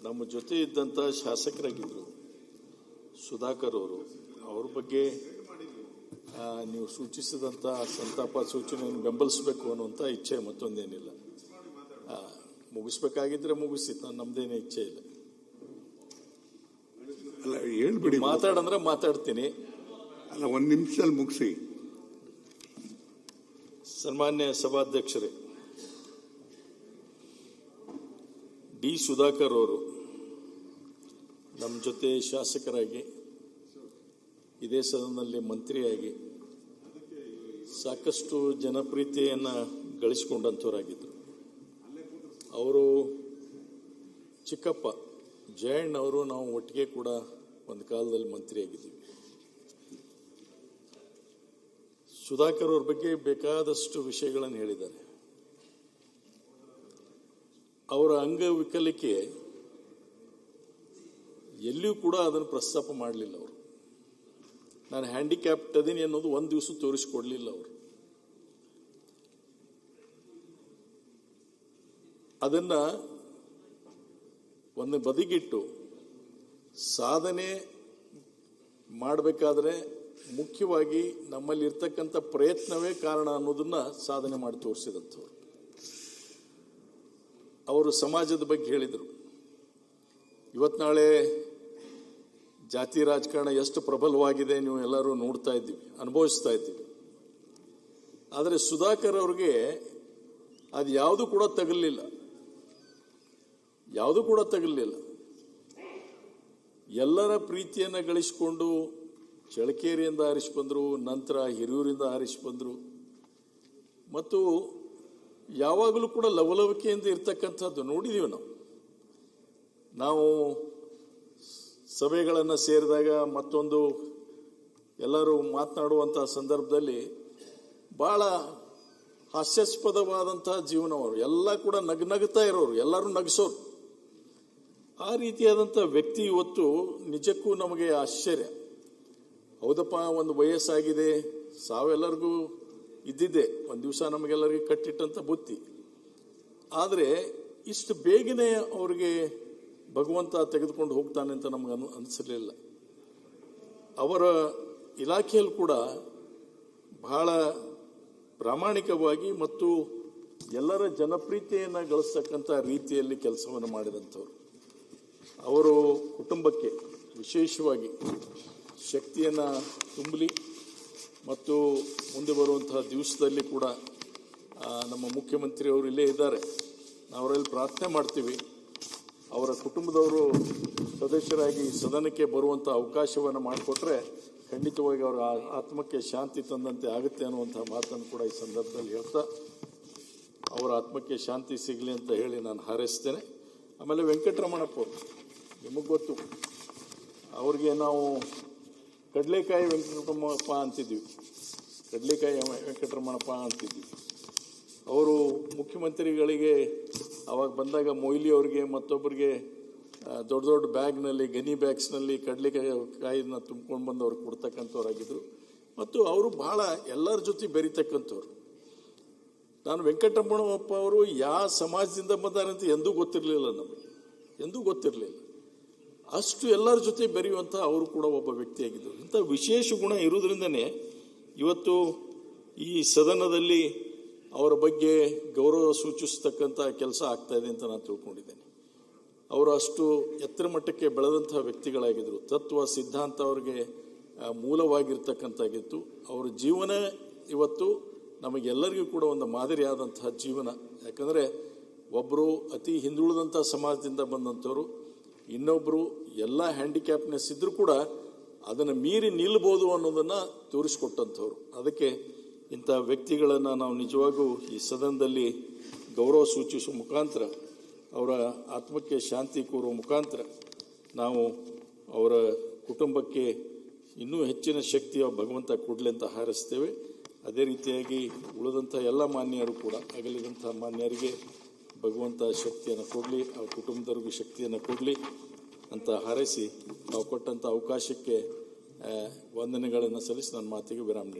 ನಮ್ಮ ಜೊತೆ ಇದ್ದಂಥ ಶಾಸಕರಾಗಿದ್ದರು ಸುಧಾಕರ್ ಅವರು. ಅವ್ರ ಬಗ್ಗೆ ನೀವು ಸೂಚಿಸಿದಂಥ ಸಂತಾಪ ಸೂಚನೆಯನ್ನು ಬೆಂಬಲಿಸಬೇಕು ಅನ್ನುವಂಥ ಇಚ್ಛೆ ಮತ್ತೊಂದೇನಿಲ್ಲ. ಮುಗಿಸ್ಬೇಕಾಗಿದ್ರೆ ಮುಗಿಸಿತ್ತು, ನಮ್ದೇನೇ ಇಚ್ಛೆ ಇಲ್ಲ. ಅಲ್ಲ ಹೇಳ್ಬಿಡಿ, ಮಾತಾಡಂದ್ರೆ ಮಾತಾಡ್ತೀನಿ. ಅಲ್ಲ, ಒಂದು ನಿಮಿಷದಲ್ಲಿ ಮುಗಿಸಿ. ಸನ್ಮಾನ್ಯ ಸಭಾಧ್ಯಕ್ಷರೇ, ಡಿ ಸುಧಾಕರ್ ಅವರು ನಮ್ಮ ಜೊತೆ ಶಾಸಕರಾಗಿ ಇದೇ ಸದನದಲ್ಲಿ ಮಂತ್ರಿಯಾಗಿ ಸಾಕಷ್ಟು ಜನಪ್ರಿಯತೆಯನ್ನು ಗಳಿಸಿಕೊಂಡಂಥವರಾಗಿದ್ದರು. ಅವರು ಚಿಕ್ಕಪ್ಪ ಜಯಣ್ಣ ಅವರು ನಾವು ಒಟ್ಟಿಗೆ ಕೂಡ ಒಂದು ಕಾಲದಲ್ಲಿ ಮಂತ್ರಿಯಾಗಿದ್ದೀವಿ. ಸುಧಾಕರ್ ಅವ್ರ ಬಗ್ಗೆ ಬೇಕಾದಷ್ಟು ವಿಷಯಗಳನ್ನು ಹೇಳಿದ್ದಾರೆ. ಅವರ ಅಂಗವಿಕಲಿಕೆ ಎಲ್ಲಿಯೂ ಕೂಡ ಅದನ್ನು ಪ್ರಸ್ತಾಪ ಮಾಡಲಿಲ್ಲ ಅವರು. ನಾನು ಹ್ಯಾಂಡಿಕ್ಯಾಪ್ಟ್ ಅದೀನಿ ಅನ್ನೋದು ಒಂದು ದಿವಸ ತೋರಿಸಿಕೊಡ್ಲಿಲ್ಲ ಅವರು. ಅದನ್ನ ಒಂದು ಬದಿಗಿಟ್ಟು ಸಾಧನೆ ಮಾಡಬೇಕಾದ್ರೆ ಮುಖ್ಯವಾಗಿ ನಮ್ಮಲ್ಲಿ ಇರ್ತಕ್ಕಂಥ ಪ್ರಯತ್ನವೇ ಕಾರಣ ಅನ್ನೋದನ್ನ ಸಾಧನೆ ಮಾಡಿ ತೋರಿಸಿದಂಥವ್ರು. ಅವರು ಸಮಾಜದ ಬಗ್ಗೆ ಹೇಳಿದರು. ಇವತ್ತು ನಾಳೆ ಜಾತಿ ರಾಜಕಾರಣ ಎಷ್ಟು ಪ್ರಬಲವಾಗಿದೆ ನೀವು ಎಲ್ಲರೂ ನೋಡ್ತಾ ಇದ್ದೀವಿ, ಅನುಭವಿಸ್ತಾ ಇದ್ದೀವಿ. ಆದರೆ ಸುಧಾಕರ್ ಅವ್ರಿಗೆ ಅದು ಯಾವುದೂ ಕೂಡ ತಗಲಿಲ್ಲ, ಯಾವುದೂ ಕೂಡ ತಗಲಿಲ್ಲ. ಎಲ್ಲರ ಪ್ರೀತಿಯನ್ನು ಗಳಿಸಿಕೊಂಡು ಚಳಕೇರಿಯಿಂದ ಆರಿಸಿ ಬಂದರು, ನಂತರ ಹಿರಿಯೂರಿಂದ ಆರಿಸಿ ಬಂದರು. ಮತ್ತು ಯಾವಾಗಲೂ ಕೂಡ ಲವಲವಿಕೆಯಿಂದ ಇರ್ತಕ್ಕಂಥದ್ದು ನೋಡಿದೀವಿ ನಾವು ಸಭೆಗಳನ್ನು ಸೇರಿದಾಗ ಮತ್ತೊಂದು ಎಲ್ಲರೂ ಮಾತನಾಡುವಂಥ ಸಂದರ್ಭದಲ್ಲಿ ಭಾಳ ಹಾಸ್ಯಾಸ್ಪದವಾದಂಥ ಜೀವನವರು, ಎಲ್ಲ ಕೂಡ ನಗ್ನಗ್ತಾ ಇರೋರು, ಎಲ್ಲರೂ ನಗಿಸೋರು. ಆ ರೀತಿಯಾದಂಥ ವ್ಯಕ್ತಿ ಇವತ್ತು ನಿಜಕ್ಕೂ ನಮಗೆ ಆಶ್ಚರ್ಯ. ಹೌದಪ್ಪ, ಒಂದು ವಯಸ್ಸಾಗಿದೆ, ಸಾವೆಲ್ಲರಿಗೂ ಇದ್ದಿದ್ದೆ, ಒಂದು ದಿವಸ ನಮಗೆಲ್ಲರಿಗೂ ಕಟ್ಟಿಟ್ಟಂಥ ಬುತ್ತಿ. ಆದರೆ ಇಷ್ಟು ಬೇಗನೆ ಅವರಿಗೆ ಭಗವಂತ ತೆಗೆದುಕೊಂಡು ಹೋಗ್ತಾನೆ ಅಂತ ನಮಗೆ ಅನಿಸಲಿಲ್ಲ. ಅವರ ಇಲಾಖೆಯಲ್ಲಿ ಕೂಡ ಬಹಳ ಪ್ರಾಮಾಣಿಕವಾಗಿ ಮತ್ತು ಎಲ್ಲರ ಜನಪ್ರಿಯತೆಯನ್ನು ಗಳಿಸ್ತಕ್ಕಂಥ ರೀತಿಯಲ್ಲಿ ಕೆಲಸವನ್ನು ಮಾಡಿದಂಥವ್ರು. ಅವರು ಕುಟುಂಬಕ್ಕೆ ವಿಶೇಷವಾಗಿ ಶಕ್ತಿಯನ್ನು ತುಂಬಲಿ ಮತ್ತು ಮುಂದೆ ಬರುವಂತಹ ದಿವಸದಲ್ಲಿ ಕೂಡ ನಮ್ಮ ಮುಖ್ಯಮಂತ್ರಿಯವರು ಇಲ್ಲೇ ಇದ್ದಾರೆ, ನಾವು ಅವರಲ್ಲಿ ಪ್ರಾರ್ಥನೆ ಮಾಡ್ತೀವಿ. ಅವರ ಕುಟುಂಬದವರು ಸದಸ್ಯರಾಗಿ ಸದನಕ್ಕೆ ಬರುವಂಥ ಅವಕಾಶವನ್ನು ಮಾಡಿಕೊಟ್ರೆ ಖಂಡಿತವಾಗಿ ಅವರ ಆತ್ಮಕ್ಕೆ ಶಾಂತಿ ತಂದಂತೆ ಆಗುತ್ತೆ ಅನ್ನುವಂಥ ಮಾತನ್ನು ಕೂಡ ಈ ಸಂದರ್ಭದಲ್ಲಿ ಹೇಳ್ತಾ ಅವರ ಆತ್ಮಕ್ಕೆ ಶಾಂತಿ ಸಿಗಲಿ ಅಂತ ಹೇಳಿ ನಾನು ಹಾರೈಸ್ತೇನೆ. ಆಮೇಲೆ ವೆಂಕಟರಮಣಪ್ಪ ಅವರು, ನಿಮಗೆ ಗೊತ್ತು, ಅವ್ರಿಗೆ ನಾವು ಕಡಲೆಕಾಯಿ ವೆಂಕಟರಮಣಪ್ಪ ಅಂತಿದ್ವಿ, ಕಡಲೆಕಾಯಿ ವೆಂಕಟರಮಣಪ್ಪ ಅಂತಿದ್ವಿ. ಅವರು ಮುಖ್ಯಮಂತ್ರಿಗಳಿಗೆ ಅವಾಗ ಬಂದಾಗ ಮೊಯ್ಲಿ ಅವರಿಗೆ ಮತ್ತೊಬ್ಬರಿಗೆ ದೊಡ್ಡ ದೊಡ್ಡ ಬ್ಯಾಗ್ನಲ್ಲಿ, ಗನಿ ಬ್ಯಾಗ್ಸ್ನಲ್ಲಿ ಕಡಲೆಕಾಯಿನ ತುಂಬ್ಕೊಂಡು ಬಂದು ಅವ್ರಿಗೆ ಕೊಡ್ತಕ್ಕಂಥವ್ರಾಗಿದ್ದರು. ಮತ್ತು ಅವರು ಬಹಳ ಎಲ್ಲರ ಜೊತೆ ಬೆರೀತಕ್ಕಂಥವ್ರು. ನಾನು ವೆಂಕಟರಮಣಪ್ಪ ಅವರು ಯಾವ ಸಮಾಜದಿಂದ ಬಂದಾರಂತ ಎಂದೂ ಗೊತ್ತಿರಲಿಲ್ಲ, ನಮಗೆ ಎಂದೂ ಗೊತ್ತಿರಲಿಲ್ಲ. ಅಷ್ಟು ಎಲ್ಲರ ಜೊತೆ ಬೆರೆಯುವಂಥ ಅವರು ಕೂಡ ಒಬ್ಬ ವ್ಯಕ್ತಿಯಾಗಿದ್ದರು. ಇಂಥ ವಿಶೇಷ ಗುಣ ಇರುವುದರಿಂದನೇ ಇವತ್ತು ಈ ಸದನದಲ್ಲಿ ಅವರ ಬಗ್ಗೆ ಗೌರವ ಸೂಚಿಸ್ತಕ್ಕಂಥ ಕೆಲಸ ಆಗ್ತಾ ಇದೆ ಅಂತ ನಾನು ತಿಳ್ಕೊಂಡಿದ್ದೇನೆ. ಅವರು ಅಷ್ಟು ಎತ್ತರ ಮಟ್ಟಕ್ಕೆ ಬೆಳೆದಂಥ ವ್ಯಕ್ತಿಗಳಾಗಿದ್ದರು. ತತ್ವ ಸಿದ್ಧಾಂತ ಅವರಿಗೆ ಮೂಲವಾಗಿರ್ತಕ್ಕಂಥಾಗಿತ್ತು. ಅವರ ಜೀವನ ಇವತ್ತು ನಮಗೆಲ್ಲರಿಗೂ ಕೂಡ ಒಂದು ಮಾದರಿಯಾದಂತಹ ಜೀವನ. ಯಾಕಂದರೆ ಒಬ್ಬರು ಅತಿ ಹಿಂದುಳಿದಂಥ ಸಮಾಜದಿಂದ ಬಂದಂಥವ್ರು, ಇನ್ನೊಬ್ಬರು ಎಲ್ಲ ಹ್ಯಾಂಡಿಕ್ಯಾಪ್ನೆಸ್ ಇದ್ದರೂ ಕೂಡ ಅದನ್ನು ಮೀರಿ ನಿಲ್ಲಬಹುದು ಅನ್ನೋದನ್ನು ತೋರಿಸಿಕೊಟ್ಟಂಥವ್ರು. ಅದಕ್ಕೆ ಇಂಥ ವ್ಯಕ್ತಿಗಳನ್ನು ನಾವು ನಿಜವಾಗೂ ಈ ಸದನದಲ್ಲಿ ಗೌರವ ಸೂಚಿಸುವ ಮುಖಾಂತರ, ಅವರ ಆತ್ಮಕ್ಕೆ ಶಾಂತಿ ಕೋರುವ ಮುಖಾಂತರ ನಾವು ಅವರ ಕುಟುಂಬಕ್ಕೆ ಇನ್ನೂ ಹೆಚ್ಚಿನ ಶಕ್ತಿಯ ಭಗವಂತ ಕೊಡಲಿ ಅಂತ ಹಾರೈಸ್ತೇವೆ. ಅದೇ ರೀತಿಯಾಗಿ ಉಳಿದಂಥ ಎಲ್ಲ ಮಾನ್ಯರು ಕೂಡ, ಅಗಲಿದಂಥ ಮಾನ್ಯರಿಗೆ ಭಗವಂತ ಶಕ್ತಿಯನ್ನು ಕೊಡಲಿ, ಅವ್ರ ಕುಟುಂಬದವ್ರಿಗೂ ಶಕ್ತಿಯನ್ನು ಕೊಡಲಿ ಅಂತ ಹಾರೈಸಿ ನಾವು ಕೊಟ್ಟಂಥ ಅವಕಾಶಕ್ಕೆ ವಂದನೆಗಳನ್ನು ಸಲ್ಲಿಸಿ ನನ್ನ ಮಾತಿಗೆ ವಿರಾಮ ನೀಡಿ